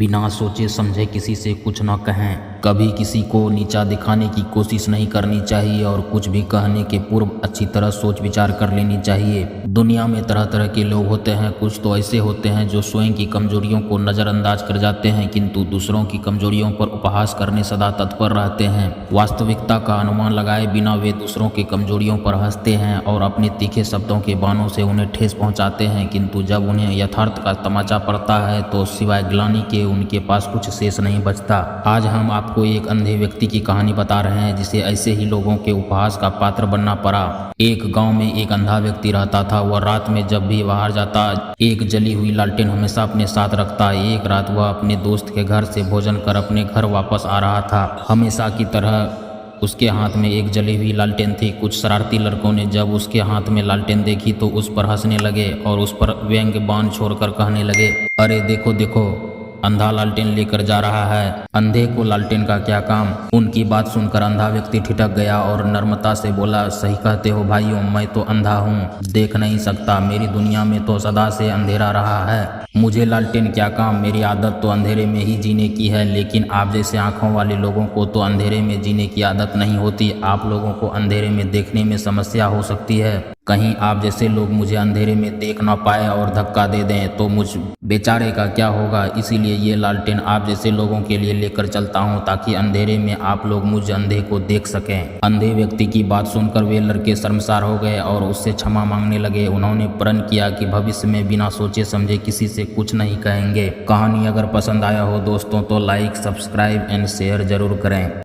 बिना सोचे समझे किसी से कुछ न कहें। कभी किसी को नीचा दिखाने की कोशिश नहीं करनी चाहिए और कुछ भी कहने के पूर्व अच्छी तरह सोच विचार कर लेनी चाहिए। दुनिया में तरह तरह के लोग होते हैं। कुछ तो ऐसे होते हैं जो स्वयं की कमजोरियों को नज़रअंदाज कर जाते हैं, किंतु दूसरों की कमजोरियों पर उपहास करने सदा तत्पर रहते हैं। वास्तविकता का अनुमान लगाए बिना वे दूसरों की कमजोरियों पर हंसते हैं और अपने तीखे शब्दों के बाणों से उन्हें ठेस पहुंचाते हैं, किंतु जब उन्हें यथार्थ का तमाचा पड़ता है तो सिवाय ग्लानि के उनके पास कुछ शेष नहीं बचता। आज हम आपको एक अंधे व्यक्ति की कहानी बता रहे हैं जिसे ऐसे ही लोगों के उपहास का पात्र बनना पड़ा। एक गांव में एक अंधा व्यक्ति रहता था। वह रात में जब भी बाहर जाता एक जली हुई लालटेन हमेशा अपने साथ रखता। एक रात वह अपने दोस्त के घर से भोजन कर अपने घर वापस आ रहा था। हमेशा की तरह उसके हाथ में एक जली हुई लालटेन थी। कुछ शरारती लड़कों ने जब उसके हाथ में लालटेन देखी तो उस पर हंसने लगे और उस पर व्यंग्य बाण छोड़कर कहने लगे, अरे देखो देखो, अंधा लालटेन लेकर जा रहा है, अंधे को लालटेन का क्या काम। उनकी बात सुनकर अंधा व्यक्ति ठिठक गया और नम्रता से बोला, सही कहते हो भाइयों, मैं तो अंधा हूँ, देख नहीं सकता। मेरी दुनिया में तो सदा से अंधेरा रहा है, मुझे लालटेन क्या काम। मेरी आदत तो अंधेरे में ही जीने की है, लेकिन आप जैसे आंखों वाले लोगों को तो अंधेरे में जीने की आदत नहीं होती। आप लोगों को अंधेरे में देखने में समस्या हो सकती है। कहीं आप जैसे लोग मुझे अंधेरे में देख ना पाए और धक्का दे दें तो मुझ बेचारे का क्या होगा। इसीलिए ये लालटेन आप जैसे लोगों के लिए लेकर चलता हूँ ताकि अंधेरे में आप लोग मुझ अंधे को देख सकें। अंधे व्यक्ति की बात सुनकर वे लड़के शर्मसार हो गए और उससे क्षमा मांगने लगे। उन्होंने प्रण किया कि भविष्य में बिना सोचे समझे किसी से कुछ नहीं कहेंगे। कहानी अगर पसंद आया हो दोस्तों तो लाइक, सब्सक्राइब एंड शेयर जरूर करें।